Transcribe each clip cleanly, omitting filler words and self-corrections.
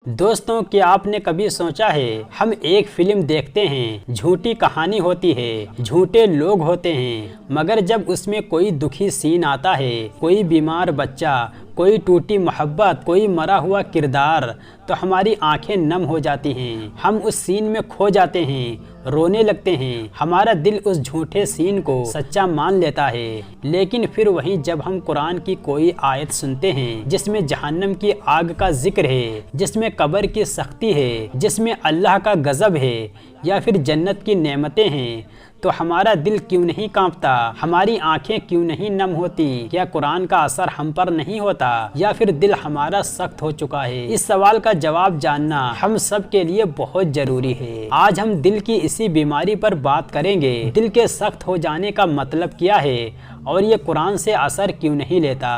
دوستوں، کیا آپ نے کبھی سوچا ہے ہم ایک فلم دیکھتے ہیں، جھوٹی کہانی ہوتی ہے، جھوٹے لوگ ہوتے ہیں، مگر جب اس میں کوئی دکھی سین آتا ہے، کوئی بیمار بچہ، کوئی ٹوٹی محبت، کوئی مرا ہوا کردار، تو ہماری آنکھیں نم ہو جاتی ہیں، ہم اس سین میں کھو جاتے ہیں، رونے لگتے ہیں، ہمارا دل اس جھوٹے سین کو سچا مان لیتا ہے۔ لیکن پھر وہیں جب ہم قرآن کی کوئی آیت سنتے ہیں جس میں جہنم کی آگ کا ذکر ہے، جس میں قبر کی سختی ہے، جس میں اللہ کا غضب ہے، یا پھر جنت کی نعمتیں ہیں، تو ہمارا دل کیوں نہیں کانپتا؟ ہماری آنکھیں کیوں نہیں نم ہوتی؟ کیا قرآن کا اثر ہم پر نہیں ہوتا، یا پھر دل ہمارا سخت ہو چکا ہے؟ اس سوال کا جواب جاننا ہم سب کے لیے بہت ضروری ہے۔ آج ہم دل کی اسی بیماری پر بات کریں گے، دل کے سخت ہو جانے کا مطلب کیا ہے، اور یہ قرآن سے اثر کیوں نہیں لیتا۔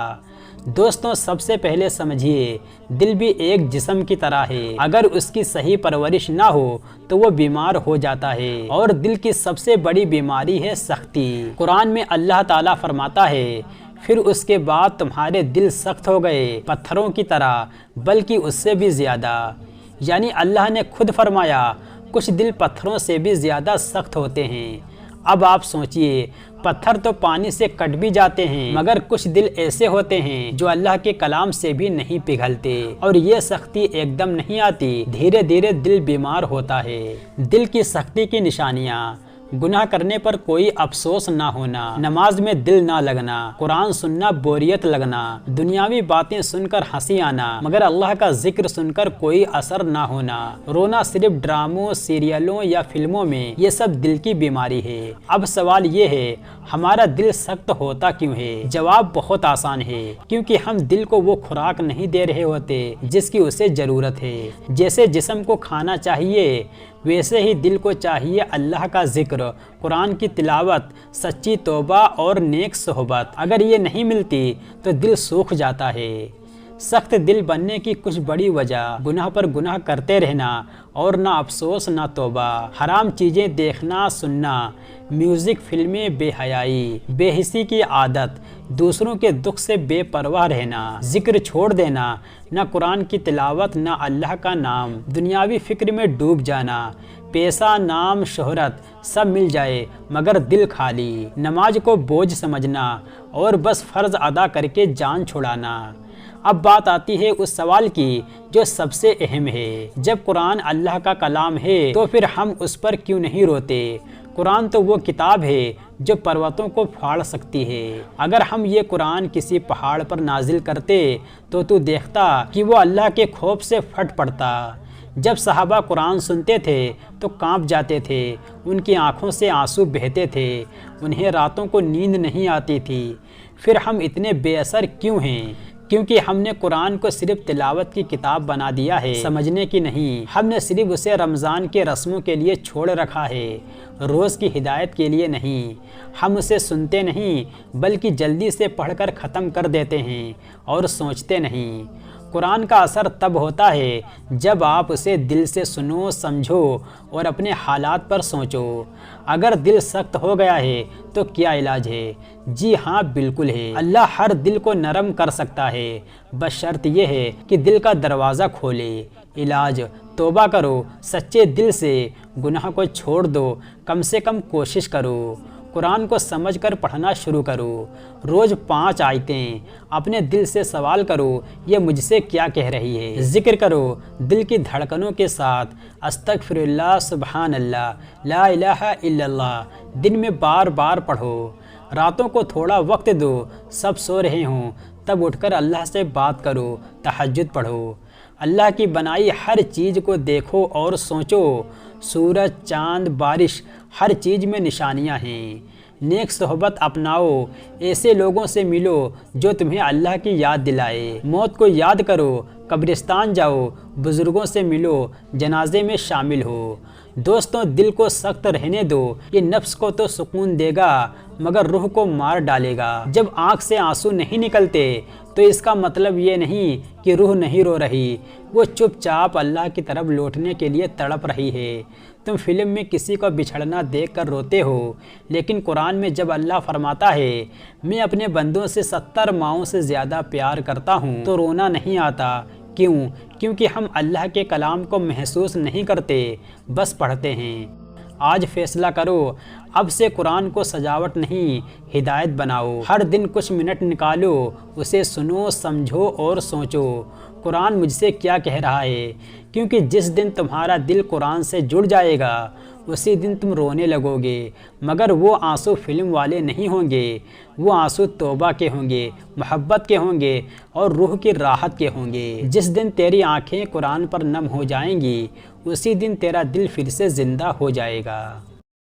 دوستوں، سب سے پہلے سمجھیے، دل بھی ایک جسم کی طرح ہے، اگر اس کی صحیح پرورش نہ ہو تو وہ بیمار ہو جاتا ہے، اور دل کی سب سے بڑی بیماری ہے سختی۔ قرآن میں اللہ تعالیٰ فرماتا ہے، پھر اس کے بعد تمہارے دل سخت ہو گئے پتھروں کی طرح، بلکہ اس سے بھی زیادہ۔ یعنی اللہ نے خود فرمایا، کچھ دل پتھروں سے بھی زیادہ سخت ہوتے ہیں۔ اب آپ سوچئے، پتھر تو پانی سے کٹ بھی جاتے ہیں، مگر کچھ دل ایسے ہوتے ہیں جو اللہ کے کلام سے بھی نہیں پگھلتے، اور یہ سختی ایک دم نہیں آتی، دھیرے دھیرے دل بیمار ہوتا ہے۔ دل کی سختی کی نشانیاں: گناہ کرنے پر کوئی افسوس نہ ہونا، نماز میں دل نہ لگنا، قرآن سننا بوریت لگنا، دنیاوی باتیں سن کر ہنسی آنا مگر اللہ کا ذکر سن کر کوئی اثر نہ ہونا، رونا صرف ڈراموں، سیریلوں یا فلموں میں، یہ سب دل کی بیماری ہے۔ اب سوال یہ ہے، ہمارا دل سخت ہوتا کیوں ہے؟ جواب بہت آسان ہے، کیونکہ ہم دل کو وہ خوراک نہیں دے رہے ہوتے جس کی اسے ضرورت ہے۔ جیسے جسم کو کھانا چاہیے، ویسے ہی دل کو چاہیے اللہ کا ذکر، قرآن کی تلاوت، سچی توبہ اور نیک صحبت۔ اگر یہ نہیں ملتی تو دل سوکھ جاتا ہے۔ سخت دل بننے کی کچھ بڑی وجہ: گناہ پر گناہ کرتے رہنا اور نہ افسوس نہ توبہ، حرام چیزیں دیکھنا سننا، میوزک، فلمیں، بے حیائی، بے حسی کی عادت، دوسروں کے دکھ سے بے پرواہ رہنا، ذکر چھوڑ دینا، نہ قرآن کی تلاوت نہ اللہ کا نام، دنیاوی فکر میں ڈوب جانا، پیسہ، نام، شہرت سب مل جائے مگر دل خالی، نماز کو بوجھ سمجھنا اور بس فرض ادا کر کے جان چھڑانا۔ اب بات آتی ہے اس سوال کی جو سب سے اہم ہے، جب قرآن اللہ کا کلام ہے تو پھر ہم اس پر کیوں نہیں روتے؟ قرآن تو وہ کتاب ہے جو پروتوں کو پھاڑ سکتی ہے۔ اگر ہم یہ قرآن کسی پہاڑ پر نازل کرتے تو دیکھتا کہ وہ اللہ کے خوف سے پھٹ پڑتا۔ جب صحابہ قرآن سنتے تھے تو کانپ جاتے تھے، ان کی آنکھوں سے آنسو بہتے تھے، انہیں راتوں کو نیند نہیں آتی تھی۔ پھر ہم اتنے بے اثر کیوں ہیں؟ کیونکہ ہم نے قرآن کو صرف تلاوت کی کتاب بنا دیا ہے، سمجھنے کی نہیں۔ ہم نے صرف اسے رمضان کے رسموں کے لیے چھوڑ رکھا ہے، روز کی ہدایت کے لیے نہیں۔ ہم اسے سنتے نہیں بلکہ جلدی سے پڑھ کر ختم کر دیتے ہیں اور سوچتے نہیں۔ قرآن کا اثر تب ہوتا ہے جب آپ اسے دل سے سنو، سمجھو اور اپنے حالات پر سوچو۔ اگر دل سخت ہو گیا ہے تو کیا علاج ہے؟ جی ہاں، بالکل ہے۔ اللہ ہر دل کو نرم کر سکتا ہے، بس شرط یہ ہے کہ دل کا دروازہ کھولے۔ علاج: توبہ کرو سچے دل سے، گناہ کو چھوڑ دو، کم سے کم کوشش کرو، قرآن کو سمجھ کر پڑھنا شروع کرو، روز 5 آیتیں، اپنے دل سے سوال کرو یہ مجھ سے کیا کہہ رہی ہے، ذکر کرو دل کی دھڑکنوں کے ساتھ، استغفر اللہ، سبحان اللہ، لا الہ الا اللہ، دن میں بار بار پڑھو، راتوں کو تھوڑا وقت دو، سب سو رہے ہوں تب اٹھ کر اللہ سے بات کرو، تہجد پڑھو، اللہ کی بنائی ہر چیز کو دیکھو اور سوچو، سورج، چاند، بارش، ہر چیز میں نشانیاں ہیں۔ نیک صحبت اپناؤ، ایسے لوگوں سے ملو جو تمہیں اللہ کی یاد دلائے، موت کو یاد کرو، قبرستان جاؤ، بزرگوں سے ملو، جنازے میں شامل ہو۔ دوستوں، دل کو سخت رہنے دو، یہ نفس کو تو سکون دے گا مگر روح کو مار ڈالے گا۔ جب آنکھ سے آنسو نہیں نکلتے تو اس کا مطلب یہ نہیں کہ روح نہیں رو رہی، وہ چپ چاپ اللہ کی طرف لوٹنے کے لیے تڑپ رہی ہے۔ تم فلم میں کسی کو بچھڑنا دیکھ کر روتے ہو، لیکن قرآن میں جب اللہ فرماتا ہے میں اپنے بندوں سے 70 ماؤں سے زیادہ پیار کرتا ہوں تو رونا نہیں آتا، کیوں؟ کیونکہ ہم اللہ کے کلام کو محسوس نہیں کرتے، بس پڑھتے ہیں۔ آج فیصلہ کرو، اب سے قرآن کو سجاوٹ نہیں، ہدایت بناؤ۔ ہر دن کچھ منٹ نکالو، اسے سنو، سمجھو اور سوچو، قرآن مجھ سے کیا کہہ رہا ہے؟ کیونکہ جس دن تمہارا دل قرآن سے جڑ جائے گا، اسی دن تم رونے لگو گے، مگر وہ آنسو فلم والے نہیں ہوں گے، وہ آنسو توبہ کے ہوں گے، محبت کے ہوں گے اور روح کی راحت کے ہوں گے۔ جس دن تیری آنکھیں قرآن پر نم ہو جائیں گی، اسی دن تیرا دل پھر سے زندہ ہو جائے گا۔